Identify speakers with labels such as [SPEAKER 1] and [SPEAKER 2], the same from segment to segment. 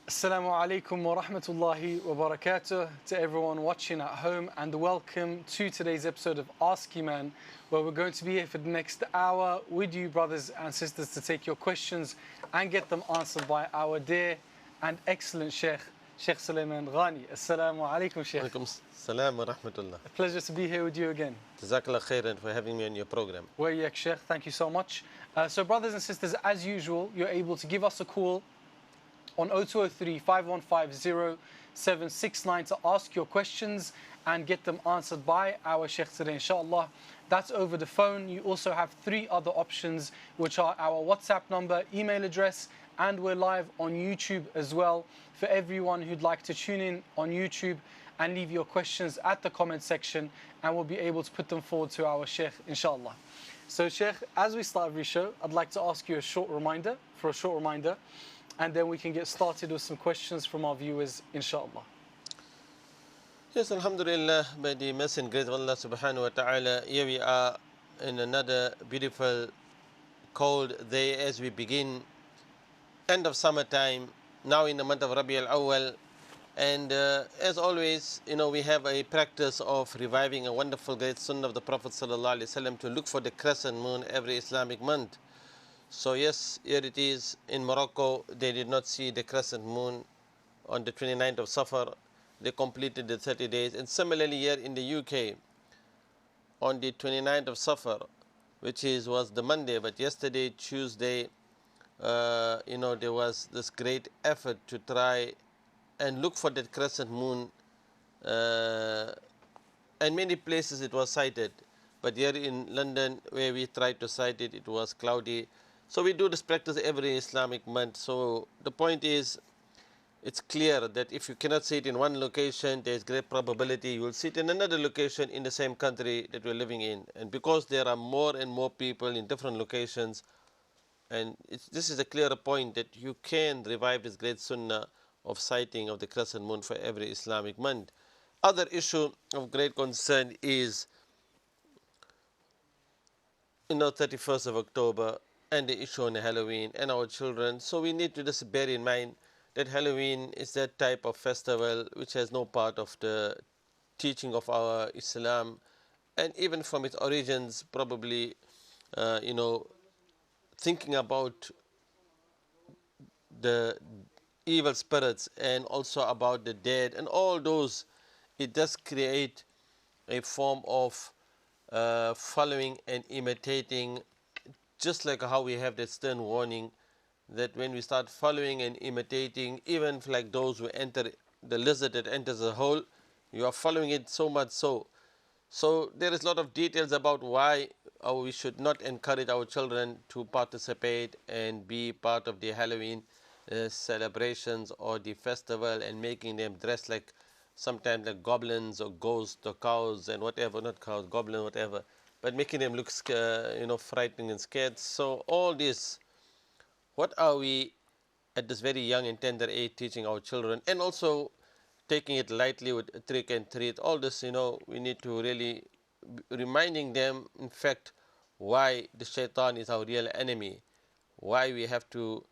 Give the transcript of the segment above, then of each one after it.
[SPEAKER 1] Assalamu alaikum wa rahmatullahi wa barakatuh to everyone watching at home, and welcome to today's episode of Ask Eman, where we're going to be here for the next hour with you, brothers and sisters, to take your questions and get them answered by our dear and excellent Shaykh, Shaykh Suliman Gani. Assalamu alaikum, Shaykh.
[SPEAKER 2] Alaikum salam wa rahmatullah.
[SPEAKER 1] A pleasure to be here with you again.
[SPEAKER 2] Jazakallah khairan for having me on your program.
[SPEAKER 1] Well, yeah, Shaykh, thank you so much. So, brothers and sisters, as usual, you're able to give us a call on 0203 515 0769 to ask your questions and get them answered by our Shaykh today, inshallah. That's over the phone. You also have three other options, which are our WhatsApp number, email address, and we're live on YouTube as well. For everyone who'd like to tune in on YouTube and leave your questions at the comment section, and we'll be able to put them forward to our Shaykh, inshallah. So, Shaykh, as we start every show, I'd like to ask you a short reminder, and then we can get started with some questions from our viewers, inshallah.
[SPEAKER 2] Yes, alhamdulillah, by the mercy and grace of Allah subhanahu wa ta'ala, here we are in another beautiful cold day as we begin end of summertime, now in the month of Rabi al-Awwal. And as always, we have a practice of reviving a wonderful great sunnah of the Prophet sallallahu alaihi wasallam to look for the crescent moon every Islamic month. So yes, here it is in Morocco. They did not see the crescent moon on the 29th of Safar. They completed the 30 days. And similarly here in the UK, on the 29th of Safar, which was the Monday, but yesterday, Tuesday, there was this great effort to try and look for that crescent moon. And many places it was sighted. But here in London, where we tried to sight it, it was cloudy. So we do this practice every Islamic month. So the point is, it's clear that if you cannot see it in one location, there is great probability you will see it in another location in the same country that we're living in. And because there are more and more people in different locations, and this is a clearer point that you can revive this great sunnah of sighting of the crescent moon for every Islamic month. Other issue of great concern is 31st of October and the issue on Halloween and our children. So we need to just bear in mind that Halloween is that type of festival which has no part of the teaching of our Islam, and even from its origins, probably, thinking about the evil spirits and also about the dead and all those, it does create a form of following and imitating, just like how we have that stern warning that when we start following and imitating, even like those who enter the lizard that enters the hole, you are following it so much so. So there is a lot of details about why we should not encourage our children to participate and be part of the Halloween celebrations or the festival, and making them dress like sometimes like goblins or ghosts or cows and whatever, not cows, goblin, whatever, but making them look frightening and scared. So all this, what are we at this very young and tender age teaching our children, and also taking it lightly with trick and treat? All this, we need to really reminding them, in fact, why the shaitan is our real enemy, why we have to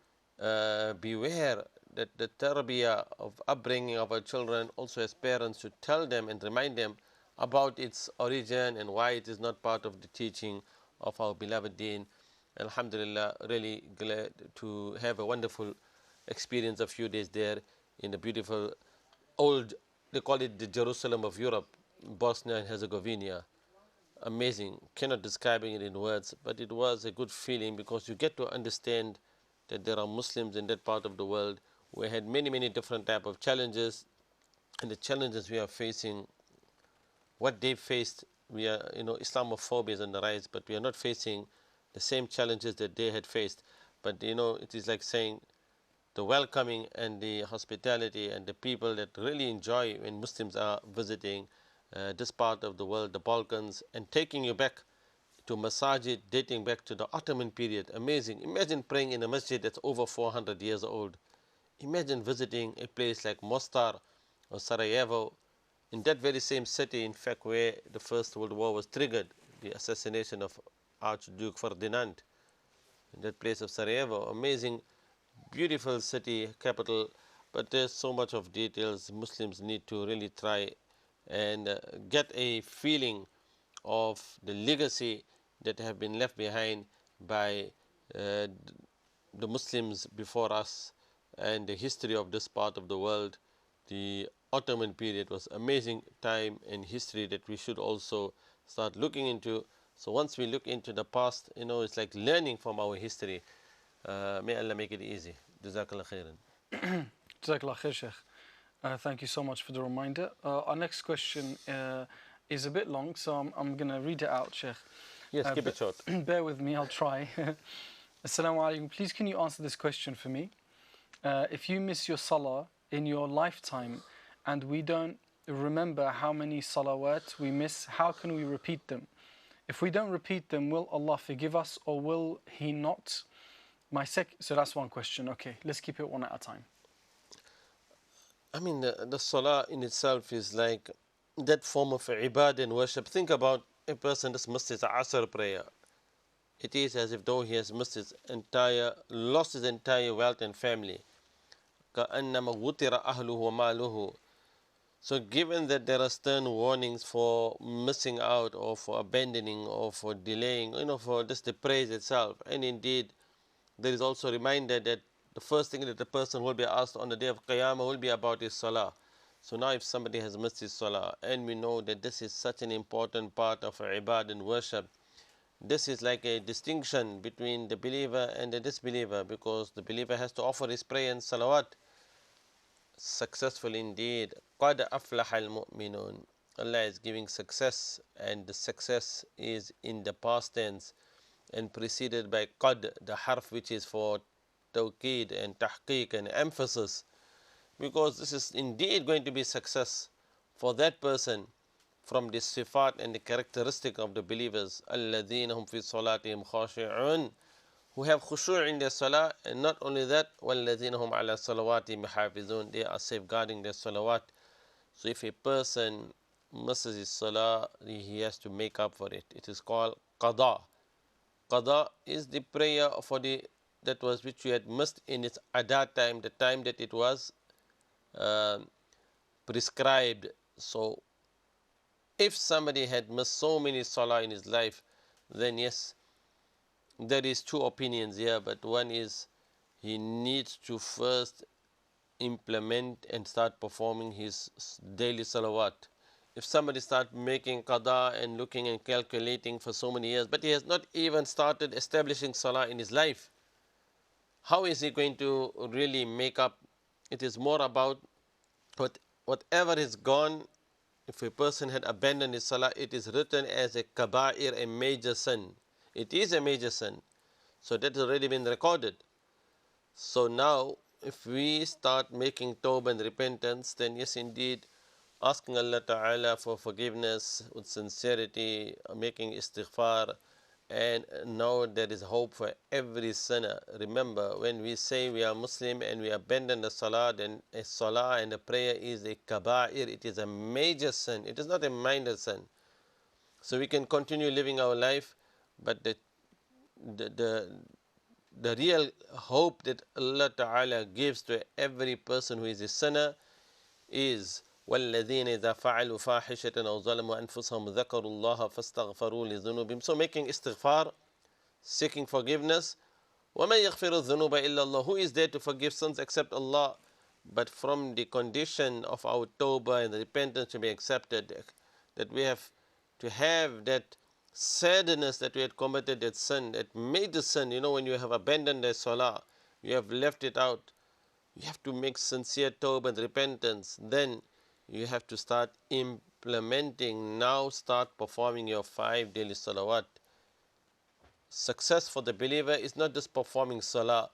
[SPEAKER 2] beware that the tarbiyah of upbringing of our children, also as parents, to tell them and remind them about its origin and why it is not part of the teaching of our beloved deen. Alhamdulillah, really glad to have a wonderful experience a few days there in the beautiful old, they call it the Jerusalem of Europe, Bosnia and Herzegovina. Amazing, cannot describe it in words, but it was a good feeling because you get to understand that there are Muslims in that part of the world. We had many, many different type of challenges, and the challenges we are facing, what they faced, we are, Islamophobia is on the rise, but we are not facing the same challenges that they had faced. But it is like saying the welcoming and the hospitality and the people that really enjoy when Muslims are visiting this part of the world, the Balkans, and taking you back to masajid dating back to the Ottoman period. Amazing. Imagine praying in a masjid that's over 400 years old. Imagine visiting a place like Mostar or Sarajevo, in that very same city, in fact, where the First World War was triggered, the assassination of Archduke Ferdinand, in that place of Sarajevo. Amazing, beautiful city, capital But there's so much of details. Muslims need to really try and get a feeling of the legacy that have been left behind by uh, the Muslims before us and the history of this part of the world. The Ottoman period was amazing time and history that we should also start looking into. So once we look into the past, it's like learning from our history. May Allah make it easy. Jazakallah khairan.
[SPEAKER 1] Jazakallah khair, Shaykh. Thank you so much for the reminder. Our next question is a bit long, so I'm going to read it out, Shaykh.
[SPEAKER 2] Yes, keep it short.
[SPEAKER 1] Bear with me, I'll try. Assalamu alaikum. Please can you answer this question for me? If you miss your salah in your lifetime and we don't remember how many salawat we miss, how can we repeat them? If we don't repeat them, will Allah forgive us or will He not? So that's one question. Okay, let's keep it one at a time.
[SPEAKER 2] I mean, the salah in itself is like that form of ibadah and worship. Think about a person that's missed his asr prayer. It is as if though he has lost his entire wealth and family. كَأَنَّمَا غُتِرَ أَهْلُهُ وَمَالُهُ. So given that there are stern warnings for missing out or for abandoning or for delaying, for just the praise itself, and indeed there is also a reminder that the first thing that the person will be asked on the day of Qiyamah will be about his salah. So now if somebody has missed his salah, and we know that this is such an important part of ibadah and worship, this is like a distinction between the believer and the disbeliever, because the believer has to offer his prayer and salawat. Successful indeed. قَدْ أَفْلَحَ الْمُؤْمِنُونَ. Allah is giving success, and the success is in the past tense and preceded by qad, the harf which is for tawqeed and tahqiq and emphasis, because this is indeed going to be success for that person from the sifat and the characteristic of the believers. الَّذِينَ هُمْ فِي صَلَاتِهِمْ خَاشِعُونَ, who have khushu' in their salah, and not only that, وَالَّذِينَ هُمْ عَلَى صَلَوَاتِهِمْ يُحَافِظُونَ, they are safeguarding their salawat. So if a person misses his salah, he has to make up for it. It is called qada. Qada is the prayer for which you had missed in its adat time, the time that it was prescribed. So if somebody had missed so many salah in his life, then yes, there is two opinions here, but one is he needs to first implement and start performing his daily salawat. If somebody starts making qada and looking and calculating for so many years, but he has not even started establishing salah in his life, how is he going to really make up? It is more about whatever is gone. If a person had abandoned his salah, it is written as a kaba'ir, a major sin. It is a major sin. So that has already been recorded. So now, if we start making tawbah and repentance, then yes, indeed, asking Allah Ta'ala for forgiveness with sincerity, making istighfar, and now there is hope for every sinner. Remember, when we say we are Muslim and we abandon the salah, then a salah and a prayer is a kaba'ir. It is a major sin. It is not a minor sin. So we can continue living our life, but the real hope that Allah Ta'ala gives to every person who is a sinner is وَالَّذِينَ إِذَا فَعَلُوا فَاحِشَةً أَوْ ظَلَمُوا أَنفُسَهُمْ ذَكَرُوا اللَّهَ فَاسْتَغْفَرُوا لِذُنُوبِهِمْ. So making istighfar, seeking forgiveness. وَمَنْ يَغْفِرُ الذُّنُوبَ إِلَّا اللَّهُ. Who is there to forgive sins except Allah? But from the condition of our tawbah and repentance to be accepted, that we have to have that sadness that we had committed that sin, that major sin. When you have abandoned the salah, you have left it out, you have to make sincere tawbah and repentance. Then you have to start implementing, now start performing your 5 daily salawat. Success for the believer is not just performing salah,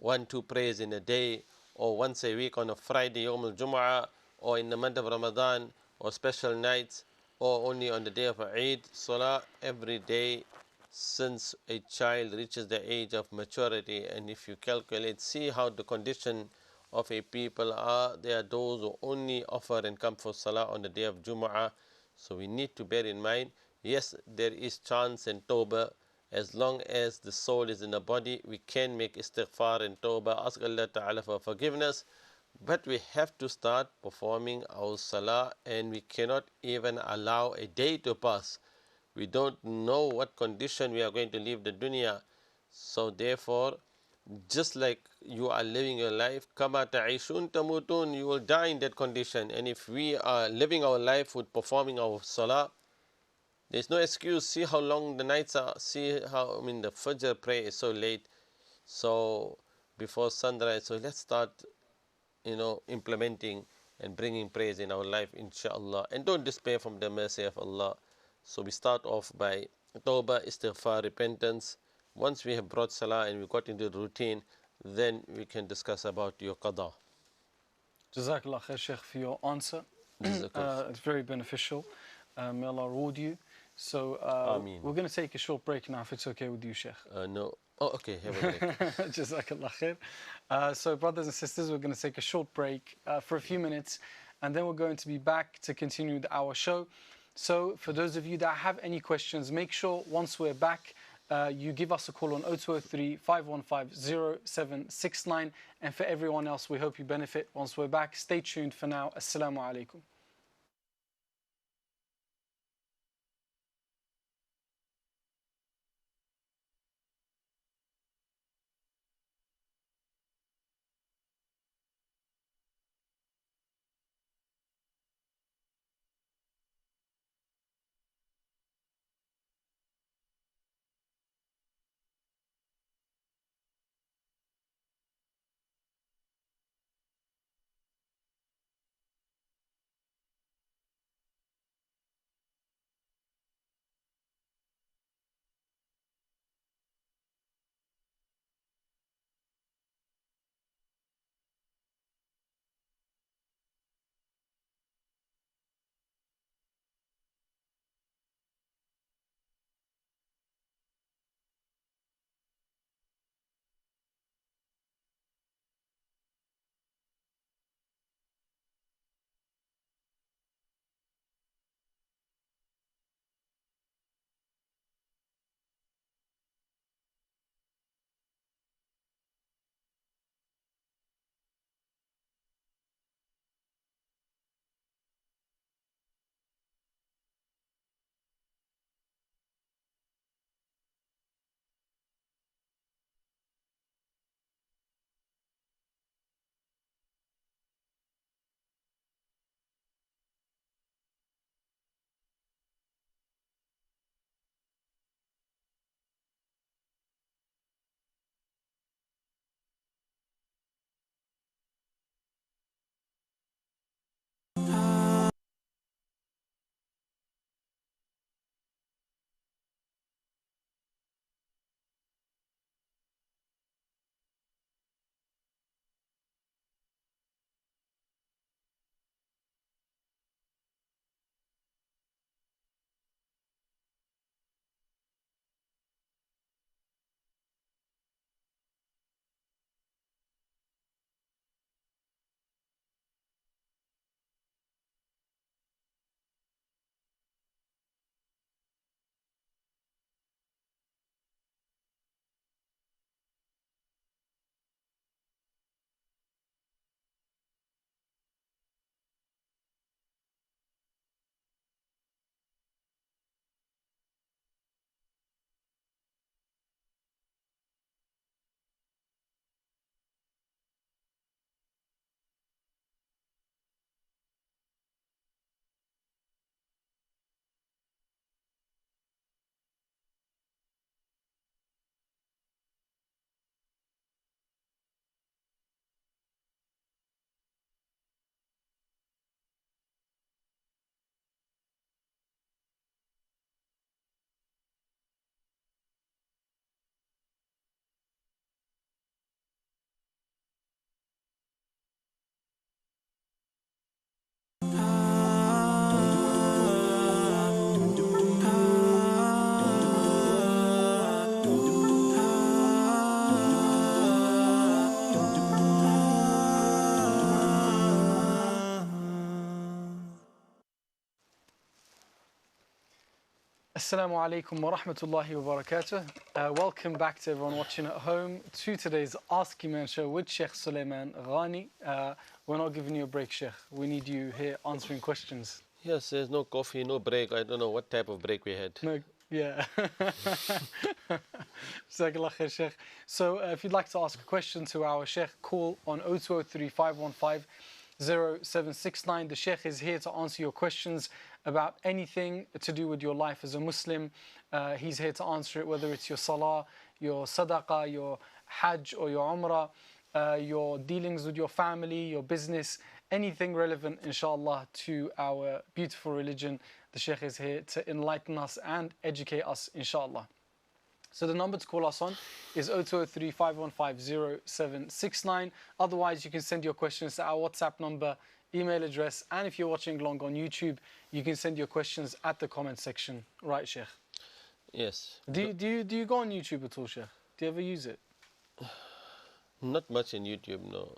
[SPEAKER 2] 1-2 prayers in a day, or once a week on a Friday, Yawm al-Jum'ah, or in the month of Ramadan, or special nights, or only on the day of Eid. Salah every day since a child reaches the age of maturity. And if you calculate, see how the condition of a people are. There are those who only offer and come for salah on the day of Jum'ah. So we need to bear in mind, yes, there is chance and tawbah. As long as the soul is in the body, we can make istighfar and tawbah, ask Allah Ta'ala for forgiveness. But we have to start performing our salah, and we cannot even allow a day to pass. We don't know what condition we are going to leave the dunya. So therefore, just like you are living your life, kama ta'ishun tamutun, you will die in that condition. And if we are living our life with performing our salah, there's no excuse. See how long the nights are. See how, the Fajr prayer is so late. So before sunrise. So let's start, implementing and bringing praise in our life, inshallah. And don't despair from the mercy of Allah. So we start off by tawbah, istighfar, repentance. Once we have brought salah and we got into the routine, then we can discuss about your qada.
[SPEAKER 1] Jazakallah khair, Shaykh, for your answer.
[SPEAKER 2] Jazakallah.
[SPEAKER 1] It's very beneficial. May Allah reward you. So
[SPEAKER 2] Ameen.
[SPEAKER 1] we're going to take a short break now, if it's okay with you, Shaykh.
[SPEAKER 2] No. Oh, okay. Have a break.
[SPEAKER 1] Jazakallah khair. So, brothers and sisters, we're going to take a short break for a few minutes, and then we're going to be back to continue our show. So, for those of you that have any questions, make sure once we're back, you give us a call on 0203 515 0769. And for everyone else, we hope you benefit once we're back. Stay tuned for now. Assalamu alaikum. Assalamu alaikum wa rahmatullahi wa barakatuh. Welcome back to everyone watching at home to today's Ask Eman show with Shaykh Suliman Gani. We're not giving you a break, Shaykh. We need you here answering questions.
[SPEAKER 2] Yes, there's no coffee, no break. I don't know what type of break we had.
[SPEAKER 1] No, yeah. Jazakallah khair, Shaykh. So if you'd like to ask a question to our Shaykh, call on 0203 515 0769. The Shaykh is here to answer your questions about anything to do with your life as a Muslim. He's here to answer it, whether it's your salah, your sadaqah, your hajj or your umrah, your dealings with your family, your business, anything relevant, inshallah, to our beautiful religion. The Shaykh is here to enlighten us and educate us, inshallah. So the number to call us on is 0203 515 0769. Otherwise, you can send your questions to our WhatsApp number, email address, and if you're watching along on YouTube, you can send your questions at the comment section. Right, Shaykh?
[SPEAKER 2] Yes.
[SPEAKER 1] Do you go on YouTube at all, Shaykh? Do you ever use it?
[SPEAKER 2] Not much in YouTube, no.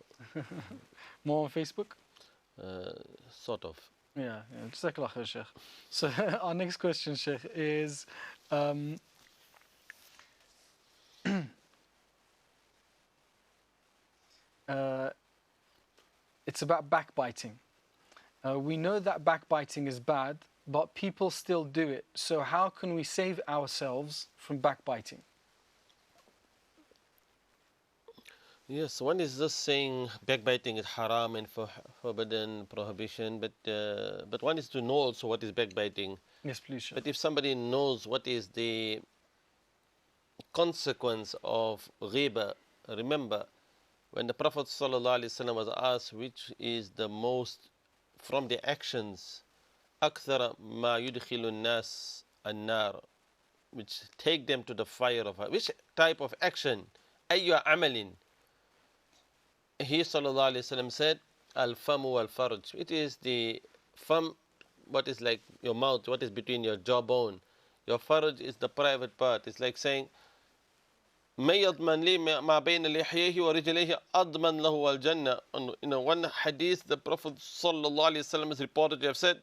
[SPEAKER 1] More on Facebook?
[SPEAKER 2] Sort of.
[SPEAKER 1] Yeah. Jazakallah khair, Shaykh. So our next question, Shaykh, is it's about backbiting. We know that backbiting is bad, but people still do it. So how can we save ourselves from backbiting?
[SPEAKER 2] Yes, one is just saying backbiting is haram and forbidden, prohibition, but one is to know also what is backbiting.
[SPEAKER 1] Yes, please, Shaykh.
[SPEAKER 2] But if somebody knows what is the consequence of ghiba, remember, when the Prophet ﷺ was asked which is the most from the actions, أكثر ما يدخل الناس النار, which take them to the fire of fire. Which type of action? أي عمل? He ﷺ said, Al-famu wal-farj. It is the fam, what is like your mouth, what is between your jawbone. Your farj is the private part. It's like saying, من يضمن لي ما بين لحييه ورجليه أضمن له الجنة. In one hadith, the Prophet ﷺ is reported to have said,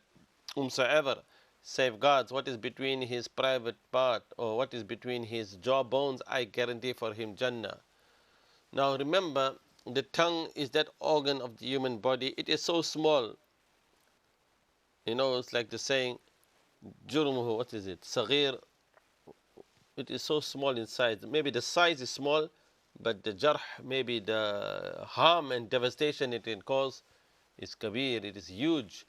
[SPEAKER 2] whomsoever safeguards what is between his private part or what is between his jawbones, I guarantee for him Jannah. Now remember, the tongue is that organ of the human body. It is so small. You know, it's like the saying, جرمه, what is it? صغير. It is so small in size. Maybe the size is small, but the jarh, maybe the harm and devastation it can cause is kabir. It is huge.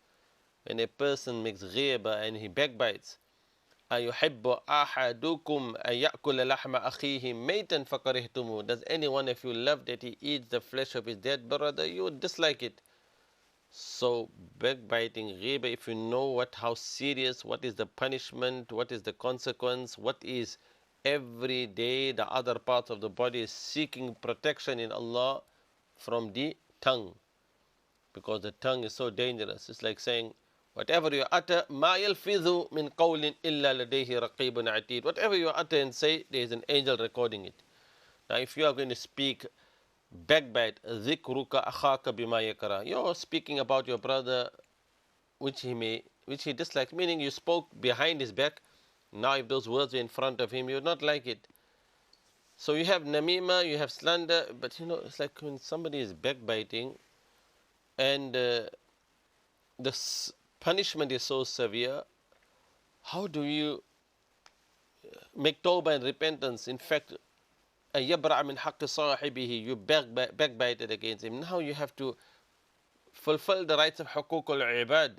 [SPEAKER 2] When a person makes ghiba and he backbites, أَيُحِبُّ أَحَدُكُمْ أَن يَأْكُلَ لَحْمَ أَخِيهِ مَيْتًا فَكَرِهْتُمُهُ. Does any one of you love that he eats the flesh of his dead brother? You would dislike it. So backbiting, ghiba, if you know how serious, what is the punishment, what is the consequence, what is every day the other parts of the body is seeking protection in Allah from the tongue. Because the tongue is so dangerous. It's like saying, whatever you utter, مَا يَلْفِظُ مِنْ قَوْلٍ إِلَّا لَدَيْهِ رَقِيبٌ عَتِيدٌ. Whatever you utter and say, there is an angel recording it. Now if you are going to speak backbite, ذِكْرُكَ أَخَاكَ بِمَا يَكْرَهُ, you're speaking about your brother which he dislikes, meaning you spoke behind his back. Now if those words were in front of him, you would not like it. So you have namima, you have slander, but you know, it's like when somebody is backbiting and the punishment is so severe, how do you make tawbah and repentance? In fact, يَبْرَعَ مِنْ حَقِّ صَاحِبِهِ, you backbited against him. Now you have to fulfill the rights of حقوق العباد.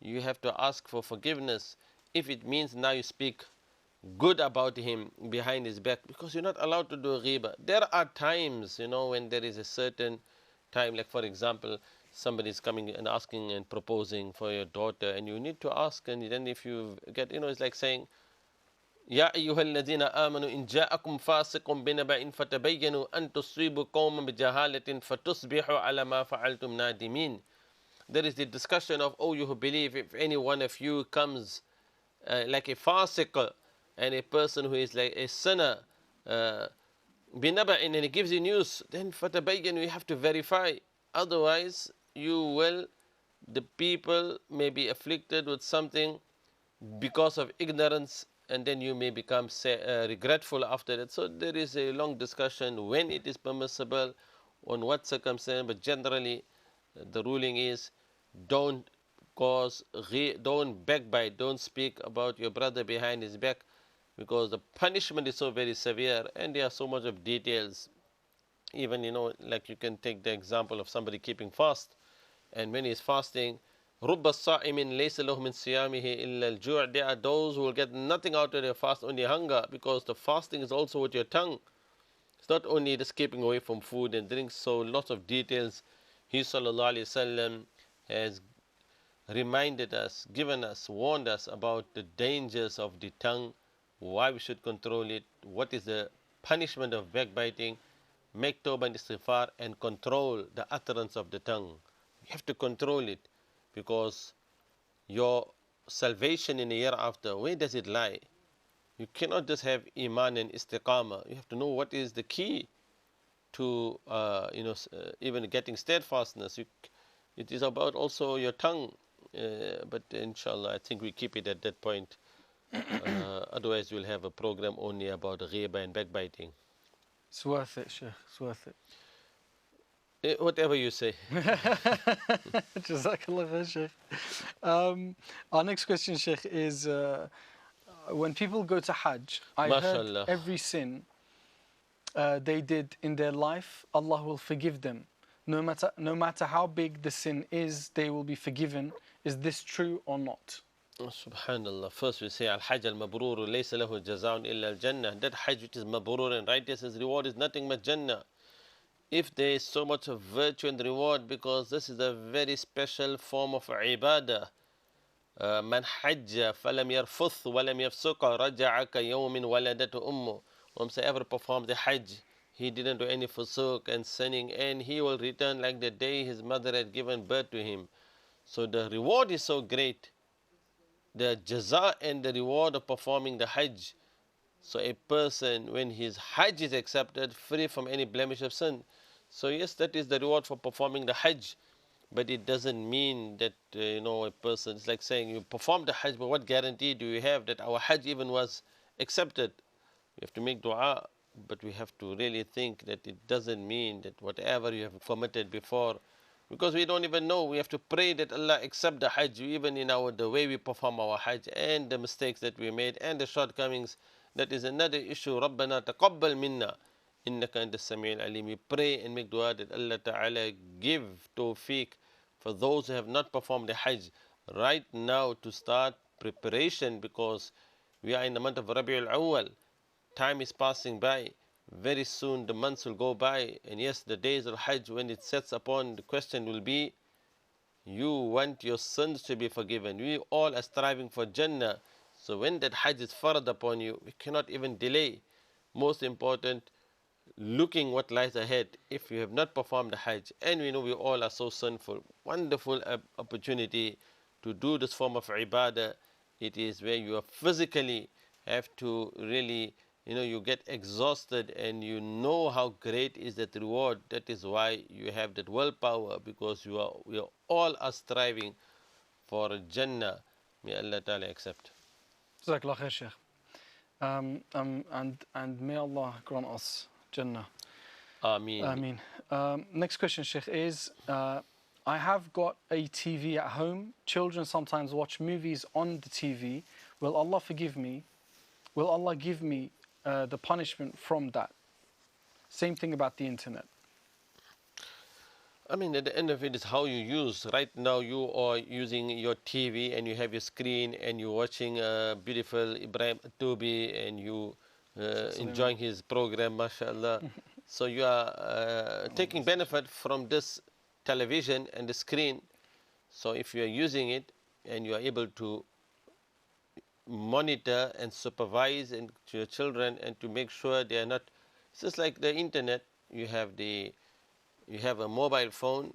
[SPEAKER 2] You have to ask for forgiveness. If it means now you speak good about him behind his back, because you're not allowed to do ghiba. There are times, you know, when there is a certain time, like for example, somebody is coming and asking and proposing for your daughter, and you need to ask, and then if you get, you know, it's like saying, يا أيها الذين آمنوا إن جاءكم فاسق بنبأ فتبينوا أن تصيبوا قوما بجهالة فتصبحوا على ما فعلتم نادمين. There is the discussion of, oh, you who believe, if any one of you comes like a fasiq and a person who is like a sinner, binaba'in, and he gives you news, then fatabayyan, you have to verify. Otherwise, the people may be afflicted with something because of ignorance and then you may become regretful after that. So there is a long discussion when it is permissible, on what circumstance, but generally the ruling is don't don't backbite, don't speak about your brother behind his back, because the punishment is so very severe and there are so much of details. Even, like you can take the example of somebody keeping fast, and when he's fasting, رُبَّ الصَّائِمٍ لَيْسَ لَهُ مِنْ صِيَامِهِ إِلَّا الْجُوعِ. There are those who will get nothing out of their fast, only hunger, because the fasting is also with your tongue. It's not only just keeping away from food and drinks. So lots of details. He sallallahu alaihi wasallam has reminded us, given us, warned us about the dangers of the tongue, why we should control it, what is the punishment of backbiting. Make tawbah and istighfar and control the utterance of the tongue. You have to control it, because your salvation in the year after, where does it lie? You cannot just have Eman and istiqamah. You have to know what is the key to even getting steadfastness. It is about also your tongue. But inshallah, I think we keep it at that point. Otherwise, we'll have a program only about ghibah and backbiting.
[SPEAKER 1] It's worth it, Shaykh. It's worth it.
[SPEAKER 2] Whatever you say.
[SPEAKER 1] Jazakallah khair, Shaykh. Our next question, Shaykh, is when people go to Hajj, I heard every sin they did in their life, Allah will forgive them. No matter how big the sin is, they will be forgiven. Is this true or not?
[SPEAKER 2] Subhanallah. First we say Al-Hajj al-Mabrur laysa lahu jazaa'un illa al-Jannah. That Hajj which is Mabrur and righteous, his reward is nothing but Jannah. If there is so much of virtue and reward, because this is a very special form of ibadah. Man hajja falam yarfuth walam yafsuqa raja'a ka yawmin waladatu ummu. Whomsoever performs the Hajj, he didn't do any fusuk and sinning, and he will return like the day his mother had given birth to him. So the reward is so great. The jaza and the reward of performing the Hajj. So a person, when his Hajj is accepted, free from any blemish of sin. So yes, that is the reward for performing the Hajj. But it doesn't mean that, a person, it's like saying you performed the Hajj, but what guarantee do you have that our Hajj even was accepted? We have to make dua, but we have to really think that it doesn't mean that whatever you have committed before, because we don't even know. We have to pray that Allah accept the Hajj, even in the way we perform our Hajj, and the mistakes that we made and the shortcomings. That is another issue. رَبَّنَا تَقَبَّلْ مِنَّا إِنَّكَ أَنْتَ السَّمِيعُ الْعَلِيمُ. We pray and make dua that Allah Ta'ala give tawfiq for those who have not performed the Hajj right now to start preparation, because we are in the month of Rabi'ul Awwal. Time is passing by. Very soon the months will go by, and yes, the days of Hajj, when it sets upon, the question will be, you want your sins to be forgiven. We all are striving for Jannah. So when that Hajj is fard upon you, we cannot even delay. Most important, looking what lies ahead. If you have not performed the Hajj, and we know we all are so sinful, wonderful opportunity to do this form of ibadah. It is where you are physically have to really, you get exhausted, and you know how great is that reward. That is why you have that willpower, because we all are striving for Jannah. May Allah Ta'ala accept.
[SPEAKER 1] Jazakallah khair, Shaykh. And may Allah grant us Jannah.
[SPEAKER 2] Ameen.
[SPEAKER 1] Next question, Shaykh, is I have got a TV at home. Children sometimes watch movies on the TV. Will Allah forgive me? Will Allah give me the punishment from that? Same thing about the internet.
[SPEAKER 2] At the end of it is how you use. Right now you are using your TV and you have your screen and you're watching beautiful Ibrahim Tubi and you enjoying his program, mashallah. So you are taking benefit from this television and the screen. So if you are using it and you are able to monitor and supervise to your children and to make sure they are not, it's just like the internet. You have a mobile phone,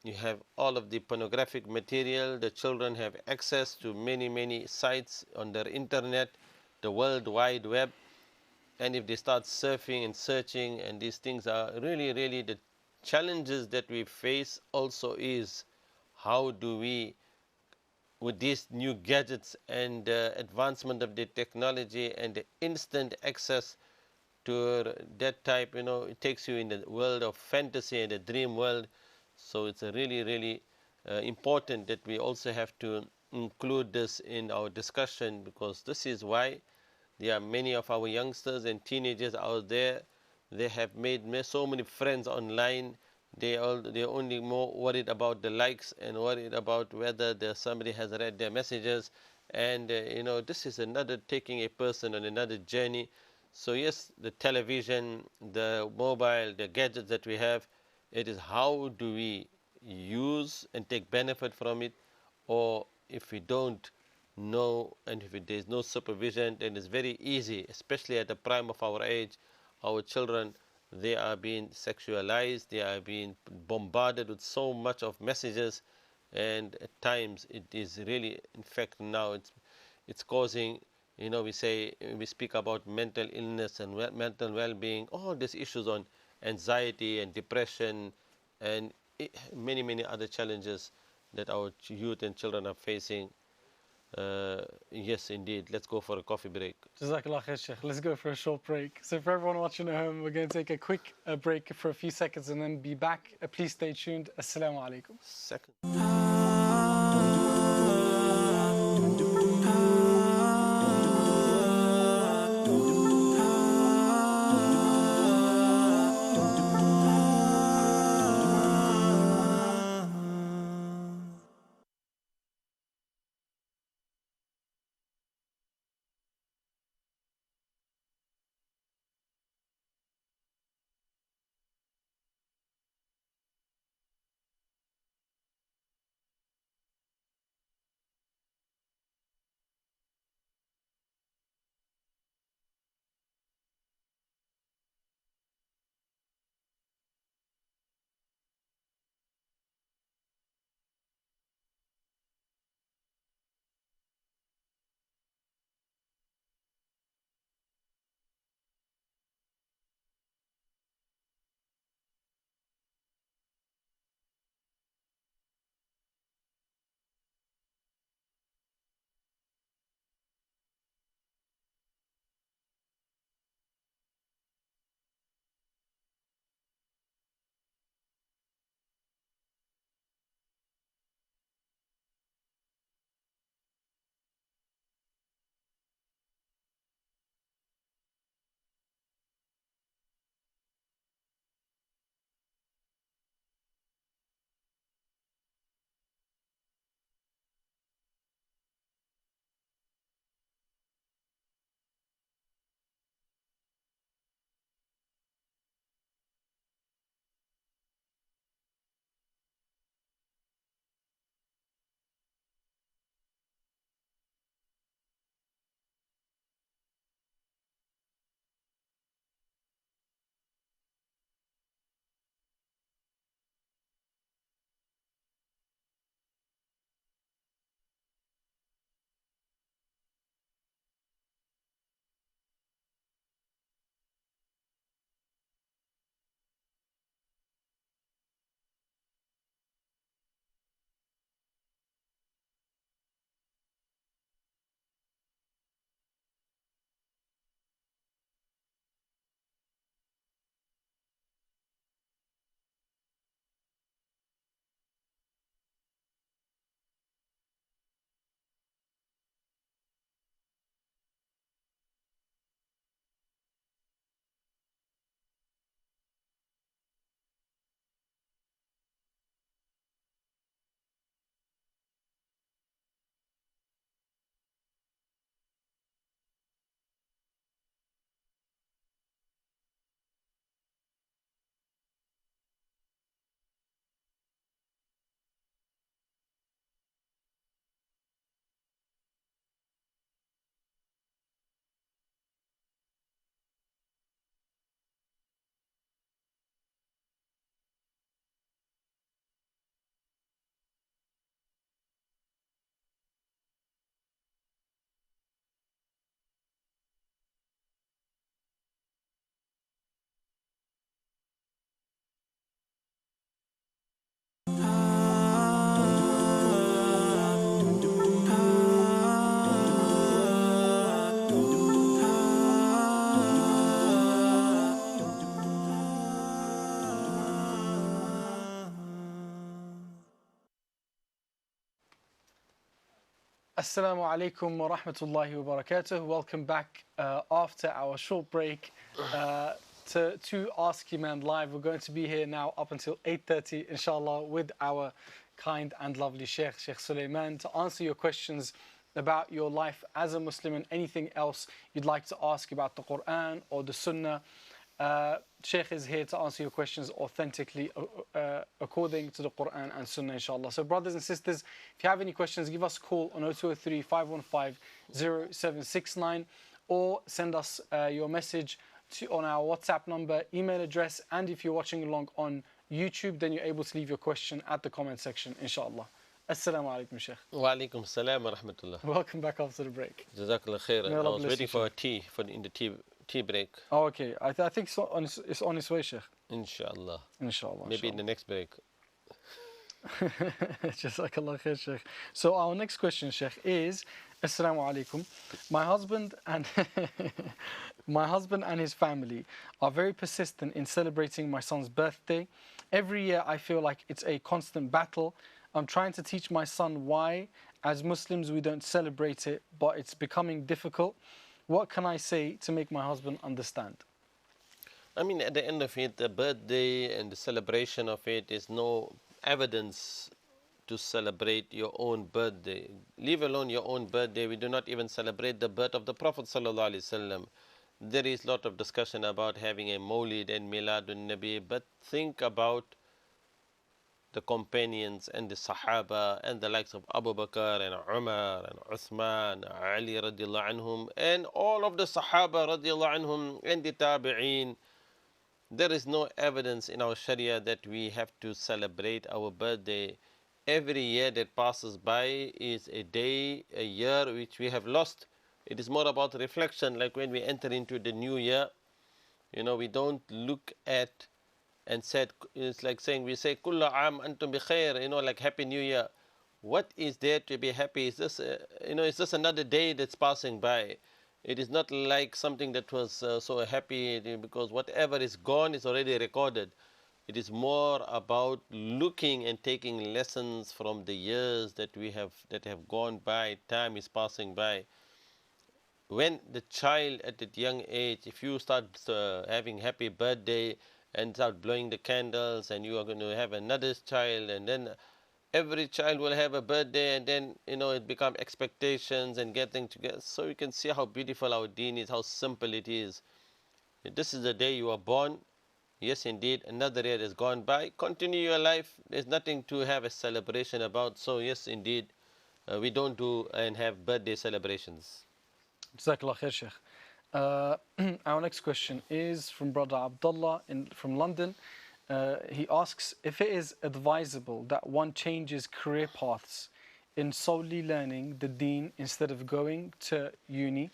[SPEAKER 2] you have all of the pornographic material. The children have access to many sites on their internet, the World Wide Web. And if they start surfing and searching, and these things are really the challenges that we face also is, how do we with these new gadgets and advancement of the technology and the instant access to that type, it takes you in the world of fantasy and the dream world. So it's a really, really important that we also have to include this in our discussion, because this is why there are many of our youngsters and teenagers out there. They have made so many friends online. They're only more worried about the likes and worried about whether somebody has read their messages. And this is another taking a person on another journey. So yes, the television, the mobile, the gadgets that we have, it is how do we use and take benefit from it, or if we don't know and if there is no supervision, then it's very easy, especially at the prime of our age, our children, they are being sexualized, they are being bombarded with so much of messages, and at times it is really, in fact, now it's causing, we speak about mental illness and mental well-being, all these issues on anxiety and depression and many, many other challenges that our youth and children are facing. Yes, indeed. Let's go for a coffee break.
[SPEAKER 1] Jazakallah khair, Shaykh. Let's go for a short break. So for everyone watching at home, we're going to take a quick break for a few seconds and then be back. Please stay tuned. Assalamu alaikum.
[SPEAKER 2] Second.
[SPEAKER 1] Assalamu alaikum wa rahmatullahi wa barakatuh. Welcome back after our short break to Ask Eman Live. We're going to be here now up until 8:30, inshallah, with our kind and lovely Shaykh, Shaykh Suliman, to answer your questions about your life as a Muslim and anything else you'd like to ask about the Quran or the Sunnah. Shaykh is here to answer your questions authentically according to the Quran and Sunnah, inshallah. So, brothers and sisters, if you have any questions, give us a call on 0203 515 0769 or send us your message on our WhatsApp number, email address, and if you're watching along on YouTube, then you're able to leave your question at the comment section, inshallah. Assalamu alaikum, Shaykh.
[SPEAKER 2] Wa alaikum salam wa rahmatullah.
[SPEAKER 1] Welcome back after the break.
[SPEAKER 2] Jazakallah khairan.
[SPEAKER 1] May
[SPEAKER 2] I
[SPEAKER 1] Allah
[SPEAKER 2] was
[SPEAKER 1] bless
[SPEAKER 2] waiting
[SPEAKER 1] you,
[SPEAKER 2] for a
[SPEAKER 1] Shaykh.
[SPEAKER 2] tea in the tea break.
[SPEAKER 1] Oh, okay. I think it's on its way, Shaykh.
[SPEAKER 2] Inshallah.
[SPEAKER 1] Inshallah.
[SPEAKER 2] Maybe in the next break.
[SPEAKER 1] Jazakallah khair, Shaykh. So our next question, Shaykh, is Assalamu alaikum. My husband and my husband and his family are very persistent in celebrating my son's birthday. Every year I feel like it's a constant battle. I'm trying to teach my son why, as Muslims, we don't celebrate it, but it's becoming difficult. What can I say to make my husband understand?
[SPEAKER 2] I mean, at the end of it, the birthday and the celebration of it is no evidence to celebrate your own birthday. Leave alone your own birthday. We do not even celebrate the birth of the Prophet sallallahu alaihi wasallam. There is a lot of discussion about having a Mawlid and Miladun Nabi, but think about the companions and the Sahaba and the likes of Abu Bakr and Umar and Uthman, Ali radiallahu anhum, and all of the Sahaba radiallahu anhum and the Tabi'een. There is no evidence in our Sharia that we have to celebrate our birthday. Every year that passes by is a day, a year which we have lost. It is more about reflection, like when we enter into the new year. You know, we don't look at and said, it's like saying, we say, Kulla am antum bi khair, you know, like Happy New Year. What is there to be happy? Is this, is this another day that's passing by? It is not like something that was so happy, because whatever is gone is already recorded. It is more about looking and taking lessons from the years that have gone by. Time is passing by. When the child at that young age, if you start having happy birthday and start blowing the candles, and you are going to have another child, and then every child will have a birthday, and then it becomes expectations and getting together. So you can see how beautiful our deen is, how simple it is. This is the day you are born. Yes, indeed, another year has gone by. Continue your life. There's nothing to have a celebration about. So yes, indeed, we don't do and have birthday celebrations.
[SPEAKER 1] Jazakallah khair, Shaykh. Our next question is from Brother Abdullah from London. He asks if it is advisable that one changes career paths in solely learning the deen instead of going to uni.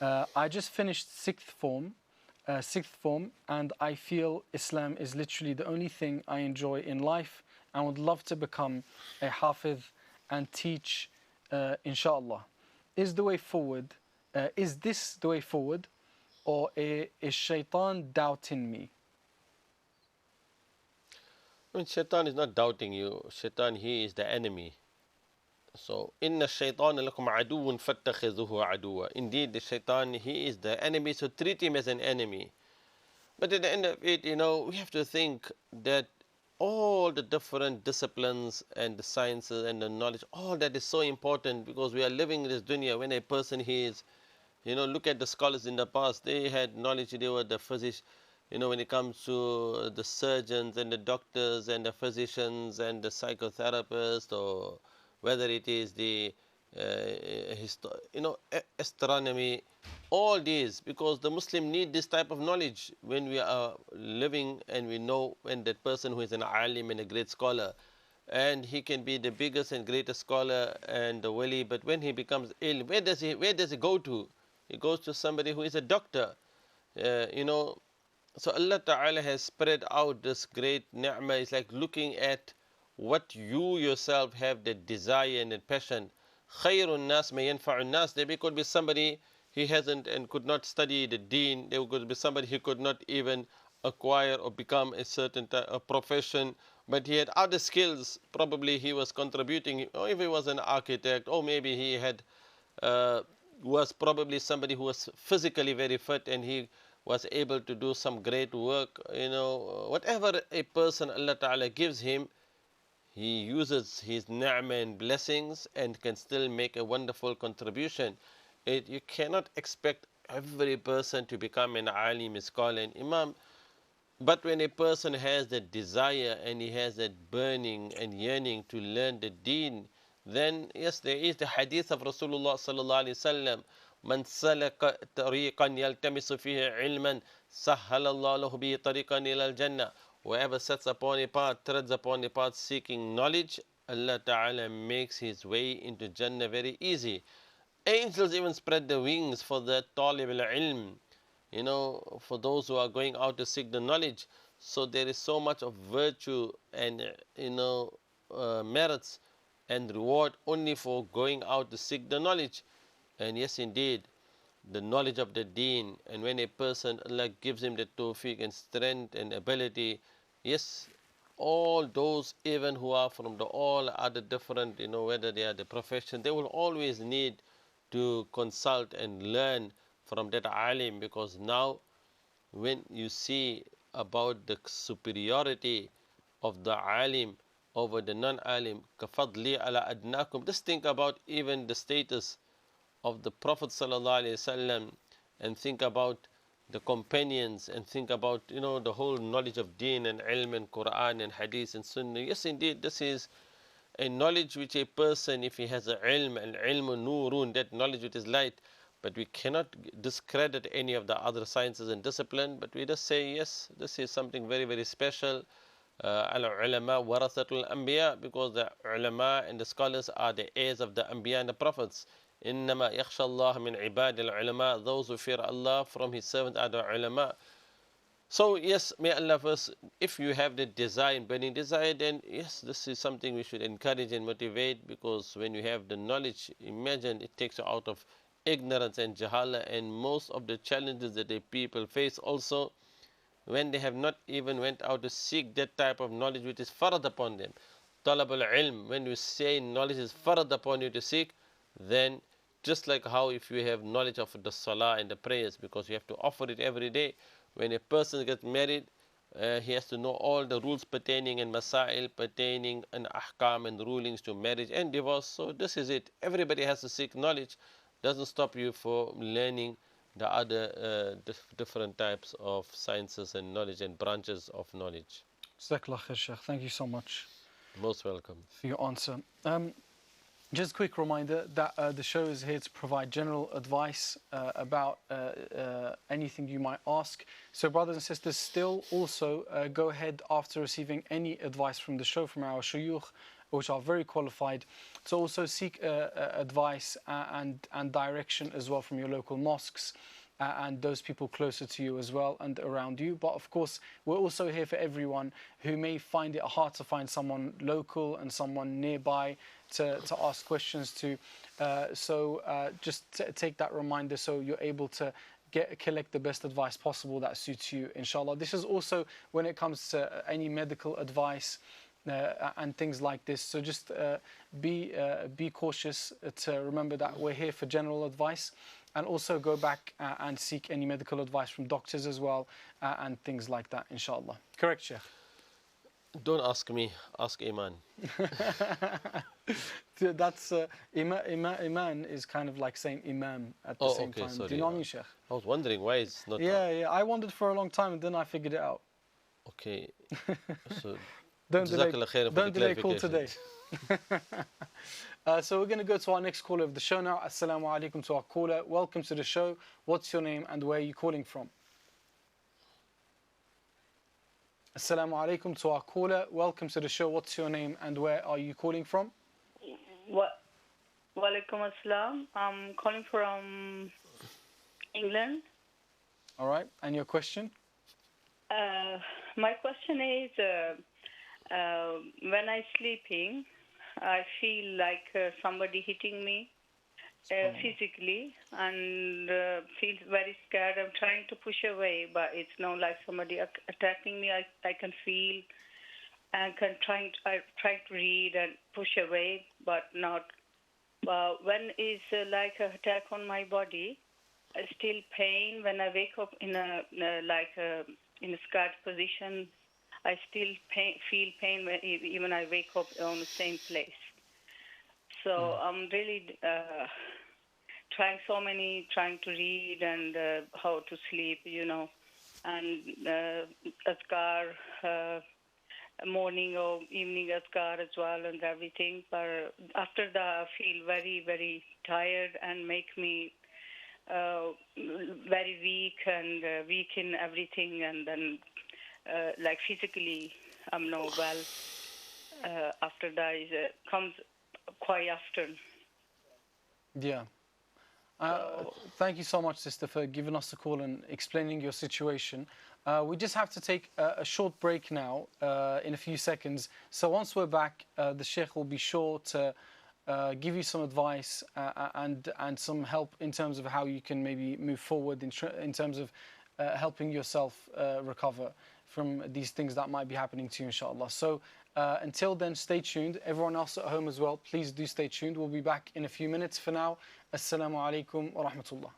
[SPEAKER 1] I just finished sixth form, and I feel Islam is literally the only thing I enjoy in life, and would love to become a hafiz and teach, inshallah. Is this the way forward, or is shaitan doubting me?
[SPEAKER 2] I mean, shaitan is not doubting you. Shaitan, he is the enemy. So, inna shaitan lakum aduun fattakhidhuhu aduwa. Indeed, the shaitan, he is the enemy, so treat him as an enemy. But at the end of it, we have to think that all the different disciplines and the sciences and the knowledge, all that is so important, because we are living in this dunya. When a person, he is, look at the scholars in the past, they had knowledge, they were the physicians. When it comes to the surgeons and the doctors and the physicians and the psychotherapists, or whether it is the astronomy, all these, because the Muslim need this type of knowledge when we are living, and we know when that person who is an alim and a great scholar, and he can be the biggest and greatest scholar and the wali, but when he becomes ill, where does he go to? He goes to somebody who is a doctor. So Allah Ta'ala has spread out this great ni'mah. It's like looking at what you yourself have, the desire and the passion. Khayrun nas may yanfa'un nas. There could be somebody, he hasn't and could not study the deen. There could be somebody who could not even acquire or become a certain profession, but he had other skills. Probably he was contributing, or if he was an architect, or maybe he had uh, was probably somebody who was physically very fit and he was able to do some great work. Whatever a person Allah Ta'ala gives him, he uses his ni'mah and blessings and can still make a wonderful contribution. You cannot expect every person to become an alim, a scholar, an imam. But when a person has that desire and he has that burning and yearning to learn the deen, then yes, there is the hadith of Rasulullah sallallahu alaihi wasallam. من سلك طريقا يلتمس فيه علما سهل الله له به طريقا إلى الجنة. Whoever sets upon a path, treads upon a path seeking knowledge, Allah Ta'ala makes his way into Jannah very easy. Angels even spread their wings for the talib al-ilm, for those who are going out to seek the knowledge. So there is so much of virtue and, merits and reward only for going out to seek the knowledge. And yes, indeed, the knowledge of the deen, and when a person, Allah gives him the tawfiq and strength and ability, yes, all those even who are from the all other different, whether they are the profession, they will always need to consult and learn from that alim, because now when you see about the superiority of the alim over the non-alim, kafadli ala adnakum, just think about even the status of the Prophet ﷺ, and think about the companions, and think about the whole knowledge of deen and ilm and Quran and hadith and sunnah. Yes, indeed, this is a knowledge which a person, if he has a ilm, and ilm nurun, that knowledge which is light. But we cannot discredit any of the other sciences and discipline, but we just say, yes, this is something very, very special. Al-ulama warathatul anbiya, because the ulama and the scholars are the heirs of the anbiya and the prophets. إنما يخشى الله من عباد العلماء, those who fear Allah from his servants are the ulama. So yes, may Allah first, if you have the desire and burning desire, then yes, this is something we should encourage and motivate, because when you have the knowledge, imagine it takes you out of ignorance and jahala, and most of the challenges that the people face also, when they have not even went out to seek that type of knowledge which is farad upon them. Talab al-ilm, when you say knowledge is farad upon you to seek, then just like how if you have knowledge of the salah and the prayers, because you have to offer it every day. When a person gets married, he has to know all the rules pertaining and masail pertaining and ahkam and rulings to marriage and divorce. So this is it. Everybody has to seek knowledge. Doesn't stop you for learning the other different types of sciences and knowledge and branches of knowledge.
[SPEAKER 1] Jazakallah khair, Shaykh. Thank you so much
[SPEAKER 2] Most welcome.
[SPEAKER 1] for your answer. Just a quick reminder that the show is here to provide general advice about anything you might ask. So brothers and sisters, still also go ahead after receiving any advice from the show, from our shuyukh, which are very qualified, to also seek advice and direction as well from your local mosques and those people closer to you as well and around you. But of course, we're also here for everyone who may find it hard to find someone local and someone nearby to ask questions to. Just take that reminder so you're able to collect the best advice possible that suits you, inshallah. This is also when it comes to any medical advice and things like this. So just be cautious to remember that we're here for general advice, and also go back and seek any medical advice from doctors as well and things like that, inshallah. Correct, Shaykh?
[SPEAKER 2] Don't ask me, ask Eman.
[SPEAKER 1] That's Iman is kind of like saying Imam at the same time.
[SPEAKER 2] Sorry.
[SPEAKER 1] Do you know what I mean, Shaykh?
[SPEAKER 2] I was wondering why it's not.
[SPEAKER 1] Yeah. I wondered for a long time, and then I figured it out.
[SPEAKER 2] Okay. So
[SPEAKER 1] Don't delay call
[SPEAKER 2] clarification.
[SPEAKER 1] today. So we're going to go to our next caller of the show now. Assalamu alaikum to our caller. Welcome to the show. What's your name and where are you calling from? Assalamu alaikum to our caller. Welcome to the show. What's your name and where are you calling from?
[SPEAKER 3] Walaikum assalam. I'm calling from England.
[SPEAKER 1] All right. And your question?
[SPEAKER 3] My question is, when I'm sleeping, I feel like somebody hitting me physically, and feel very scared. I'm trying to push away, but it's not like somebody attacking me. I can feel and I try to read and push away, but not. When is like a attack on my body, still pain. When I wake up in a scarred position, I still feel pain even I wake up on the same place. So I'm really trying to read and how to sleep, and Azkar, morning or evening Azkar as well and everything. But after that, I feel very, very tired and make me very weak and weak in everything. And then, like physically, I'm not well. After that, comes quite often.
[SPEAKER 1] Yeah.
[SPEAKER 3] So,
[SPEAKER 1] Thank you so much, sister, for giving us a call and explaining your situation. We just have to take a short break now in a few seconds. So once we're back, the Sheikh will be sure to give you some advice and some help in terms of how you can maybe move forward in terms of helping yourself recover from these things that might be happening to you, inshallah. So until then, stay tuned. Everyone else at home as well, please do stay tuned. We'll be back in a few minutes. For now, assalamu alaikum wa rahmatullah.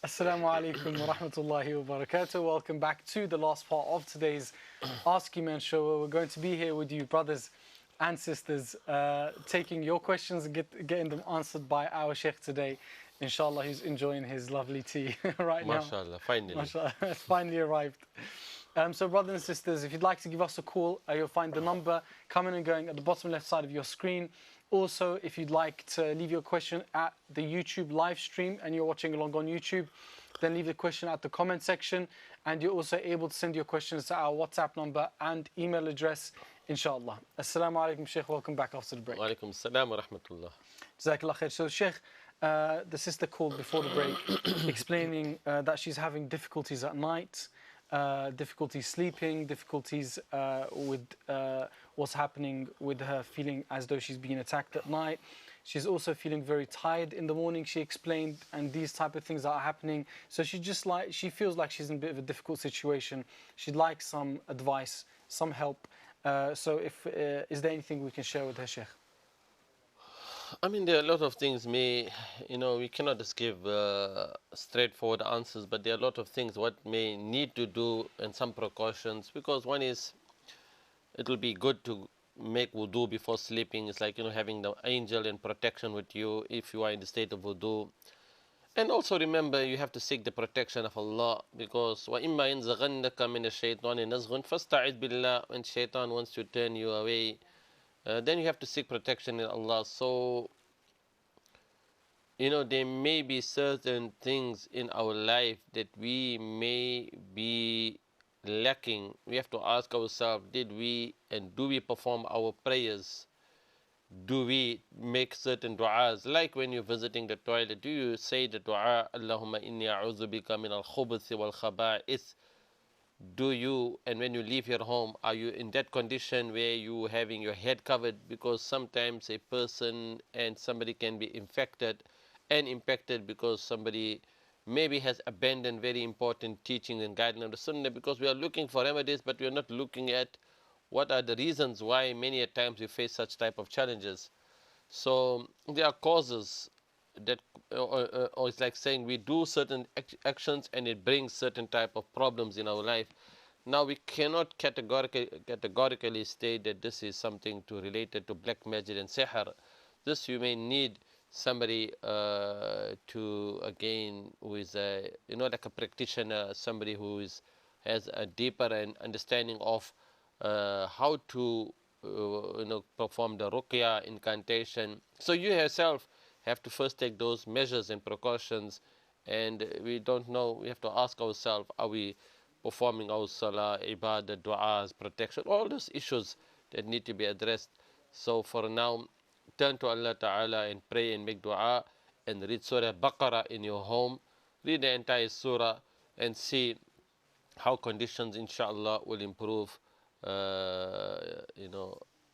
[SPEAKER 1] Assalamu alaikum wa rahmatullahi wa barakatuh. Welcome back to the last part of today's Ask Eman show, where we're going to be here with you, brothers and sisters, taking your questions and getting them answered by our Shaykh today. Inshallah, he's enjoying his lovely tea right now.
[SPEAKER 2] MashaAllah, finally.
[SPEAKER 1] MashaAllah, it's finally arrived. So brothers and sisters, if you'd like to give us a call, you'll find the number coming and going at the bottom left side of your screen. Also, if you'd like to leave your question at the YouTube live stream and you're watching along on YouTube, then leave the question at the comment section. And you're also able to send your questions to our WhatsApp number and email address, inshallah. Assalamu alaikum, Shaykh. Welcome back after the break.
[SPEAKER 2] Wa alaikum assalam wa rahmatullah.
[SPEAKER 1] Jazakallah khair. So, Shaykh, the sister called before the break explaining that she's having difficulties at night, difficulties sleeping, difficulties with what's happening with her, feeling as though she's being attacked at night. She's also feeling very tired in the morning, she explained, and these type of things that are happening. So she feels like she's in a bit of a difficult situation. She'd like some advice, some help. So is there anything we can share with her, Shaykh?
[SPEAKER 2] I mean, there are a lot of things we cannot just give straightforward answers, but there are a lot of things what may need to do and some precautions, because one is, it will be good to make wudu before sleeping. It's like, having the angel in protection with you if you are in the state of wudu. And also remember, you have to seek the protection of Allah, because وَإِمَّا يَنزَغَنَّكَ مِنَ الشَّيْطَانِ نَزْغٌ فَاسْتَعِذْ بِاللَّهِ. When shaitan wants to turn you away, then you have to seek protection in Allah. So, there may be certain things in our life that we may be lacking. We have to ask ourselves, do we perform our prayers? Do we make certain du'as? Like when you're visiting the toilet, do you say the du'a, Allahumma inni a'udhu bika min al-khubuthi wal-khaba'ith? Do you, and when you leave your home, are you in that condition where you having your head covered? Because sometimes a person and somebody can be infected and impacted because somebody maybe has abandoned very important teaching and guidelines of the Sunnah, because we are looking for remedies, but we are not looking at what are the reasons why many a times we face such type of challenges. So there are causes that, or it's like saying we do certain actions and it brings certain type of problems in our life. Now we cannot categorically state that this is something related to black magic and sihr. This you may need somebody to, again, who is like a practitioner, somebody who has a deeper understanding of how to perform the ruqya, incantation. So you yourself have to first take those measures and precautions, and we don't know, we have to ask ourselves, are we performing our salah, ibadah, du'as, protection, all those issues that need to be addressed. So for now, turn to Allah Ta'ala and pray and make dua and read Surah Baqarah in your home. Read the entire surah and see how conditions, inshallah, will improve,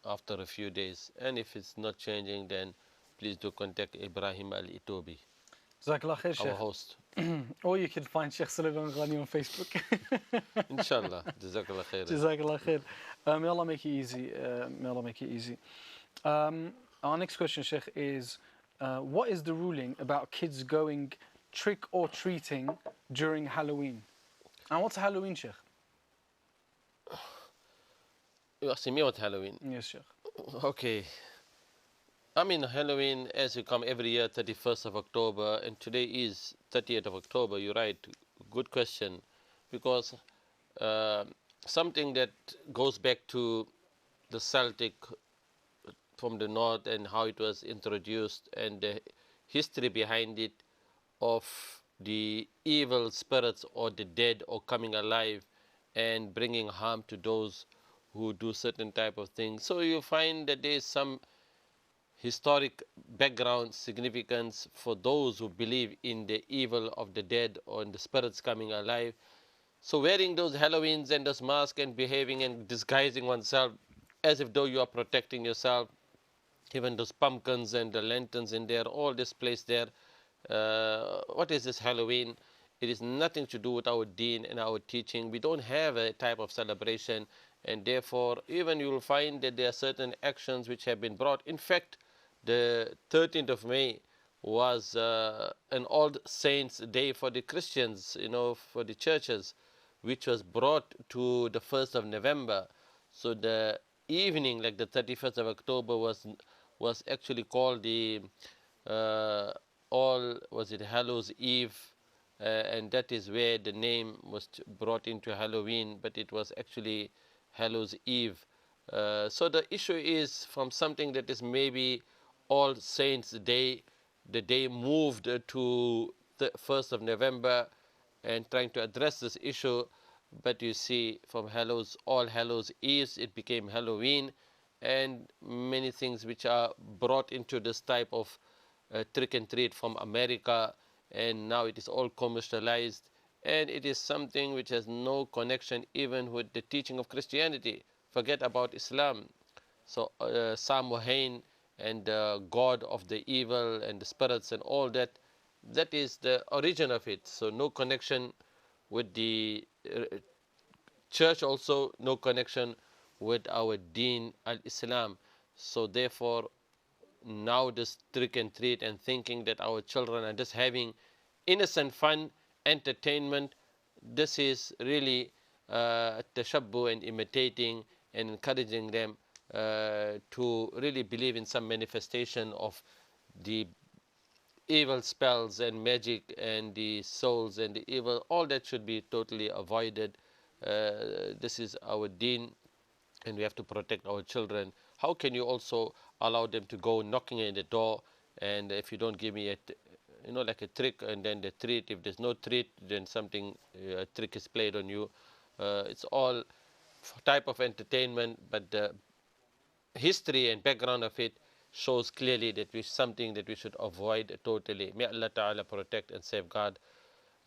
[SPEAKER 2] after a few days. And if it's not changing, then please do contact Ibrahim Al-Itobi,
[SPEAKER 1] Jazakallah khair, Shaykh.
[SPEAKER 2] our host.
[SPEAKER 1] Or you can find Shaykh Suliman Gani on Facebook.
[SPEAKER 2] Inshallah. Jazakallah khair.
[SPEAKER 1] Jazakallah khair. May Allah make it easy. May Allah make it easy. Our next question, Shaykh, is what is the ruling about kids going trick or treating during Halloween? And what's Halloween, Shaykh?
[SPEAKER 2] You asking me what Halloween?
[SPEAKER 1] Yes, Shaykh.
[SPEAKER 2] Okay. I mean, Halloween, as you come every year, 31st of October, and today is 30th of October. You're right. Good question. Because something that goes back to the Celtic from the north and how it was introduced and the history behind it of the evil spirits or the dead or coming alive and bringing harm to those who do certain type of things. So you find that there is some historic background significance for those who believe in the evil of the dead or in the spirits coming alive. So wearing those Halloweens and those masks and behaving and disguising oneself as if though you are protecting yourself, even those pumpkins and the lanterns in there, all this place there. What is this Halloween? It is nothing to do with our deen and our teaching. We don't have a type of celebration, and therefore even you will find that there are certain actions which have been brought. In fact, the 13th of May was an All Saints Day for the Christians, for the churches, which was brought to the 1st of November. So the evening, like the 31st of October, was actually called the was it Hallows Eve, and that is where the name was brought into Halloween, but it was actually Hallows Eve. So the issue is from something that is maybe All Saints Day, the day moved to the 1st of November, and trying to address this issue. But you see, from All Hallows Eve, it became Halloween, and many things which are brought into this type of trick and treat from America, and now it is all commercialized, and it is something which has no connection even with the teaching of Christianity. Forget about Islam. So Samhain and the god of the evil and the spirits and all that, that is the origin of it. So no connection with the church, also no connection with our Deen al-Islam. So therefore, now this trick and treat and thinking that our children are just having innocent fun, entertainment, this is really tashabbu and imitating and encouraging them to really believe in some manifestation of the evil spells and magic and the souls and the evil. All that should be totally avoided. This is our deen, and we have to protect our children. How can you also allow them to go knocking at the door, and if you don't give me like a trick, and then the treat, if there's no treat, then something, a trick is played on you. It's all type of entertainment, but the history and background of it shows clearly that it's something that we should avoid totally. May Allah Ta'ala protect and safeguard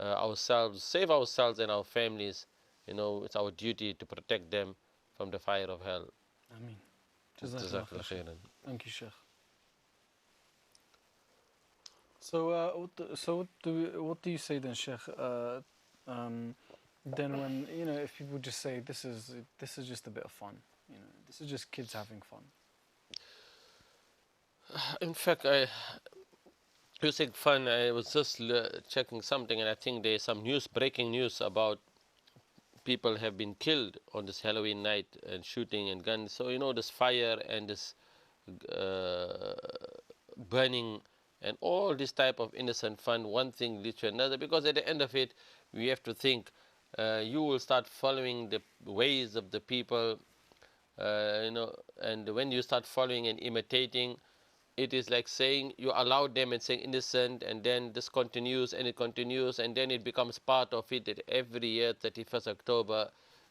[SPEAKER 2] ourselves, save ourselves and our families. It's our duty to protect them from the fire of hell.
[SPEAKER 1] Ameen.
[SPEAKER 2] Jazakallah khairan.
[SPEAKER 1] Thank you, Shaykh. So, what do you say then, Shaykh? Then when if people just say this is just a bit of fun, this is just kids having fun.
[SPEAKER 2] In fact, you said fun. I was just checking something, and I think there's some breaking news about people have been killed on this Halloween night and shooting and guns. So this fire and this burning and all this type of innocent fun, one thing leads to another, because at the end of it, we have to think you will start following the ways of the people, and when you start following and imitating, it is like saying you allow them and saying innocent, and then this continues and it continues, and then it becomes part of it that every year, 31st October,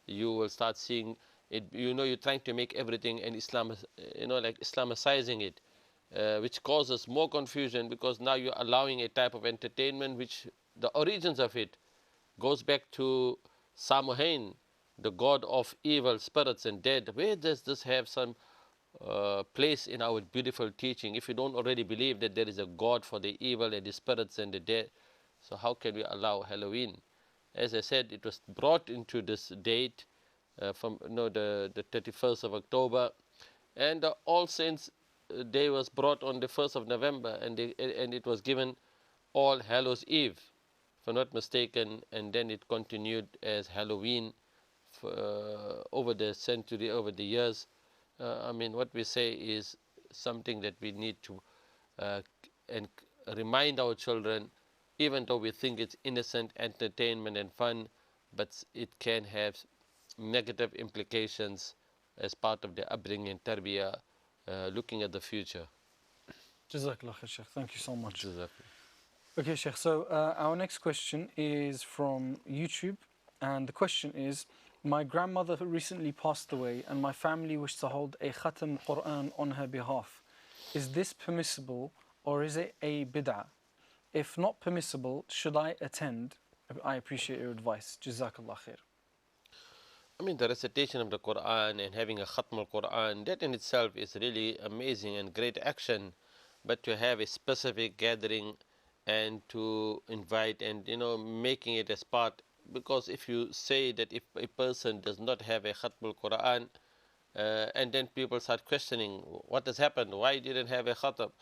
[SPEAKER 2] you will start seeing it. You're trying to make everything and Islam, like Islamicizing it. Which causes more confusion, because now you're allowing a type of entertainment which the origins of it goes back to Samhain, the god of evil spirits and dead. Where does this have some place in our beautiful teaching? If you don't already believe that there is a god for the evil and the spirits and the dead, so how can we allow Halloween? As I said, it was brought into this date from the 31st of October, and the All Saints Day was brought on the 1st of November, and it was given All Hallows Eve, if I'm not mistaken, and then it continued as Halloween over the century, over the years. What we say is something that we need to and remind our children, even though we think it's innocent entertainment and fun, but it can have negative implications as part of the upbringing and tarbiyah, looking at the future.
[SPEAKER 1] Jazakallah khair, Shaykh. Thank you so much.
[SPEAKER 2] Exactly.
[SPEAKER 1] Okay, Shaykh. So our next question is from YouTube, and the question is: my grandmother recently passed away, and my family wish to hold a khatam Quran on her behalf. Is this permissible, or is it a bid'ah? If not permissible, should I attend? I appreciate your advice. Jazakallah khair.
[SPEAKER 2] The recitation of the Quran and having a Khatm al-Quran, that in itself is really amazing and great action. But to have a specific gathering and to invite and, making it as part, because if you say that if a person does not have a Khatm al-Quran, and then people start questioning what has happened, why didn't have a Khatam?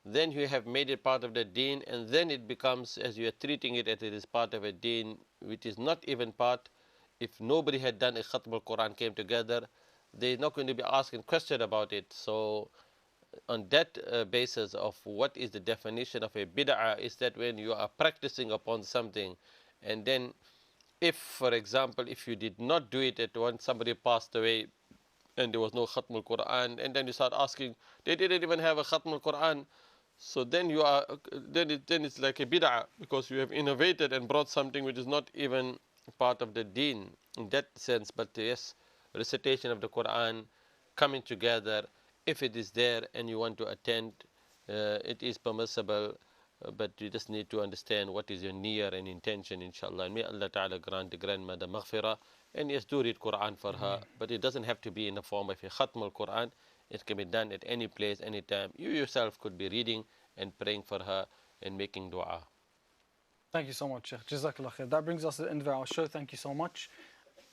[SPEAKER 2] then you have made it part of the deen, and then it becomes, as you are treating it as it is part of a deen, which is not even part. If nobody had done a Khatm al-Quran came together, they're not going to be asking question about it. So on that basis of what is the definition of a bid'ah, is that when you are practicing upon something, and then if, for example, if you did not do it at when somebody passed away and there was no Khatm al-Quran, and then you start asking, they didn't even have a Khatm al-Quran, so then you are then it's like a bid'ah, because you have innovated and brought something which is not even part of the deen in that sense. But yes, recitation of the Quran, coming together, if it is there and you want to attend, it is permissible, but you just need to understand what is your niyyah and intention, inshallah. And may Allah Ta'ala grant the grandmother maghfirah. And yes, do read Quran for her, but it doesn't have to be in the form of a Khatm al-Quran. It can be done at any place, any time. You yourself could be reading and praying for her and making dua.
[SPEAKER 1] Thank you so much, Sheikh. Jazakallah khair. That brings us to the end of our show. Thank you so much.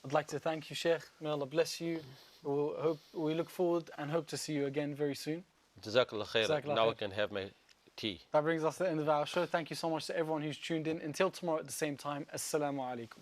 [SPEAKER 1] I'd like to thank you, Sheikh. May Allah bless you. We look forward and hope to see you again very soon.
[SPEAKER 2] Jazakallah khair.
[SPEAKER 1] Jazakallah
[SPEAKER 2] Now
[SPEAKER 1] khair.
[SPEAKER 2] I can have my tea.
[SPEAKER 1] That brings us to the end of our show. Thank you so much to everyone who's tuned in. Until tomorrow at the same time. Assalamu alaikum.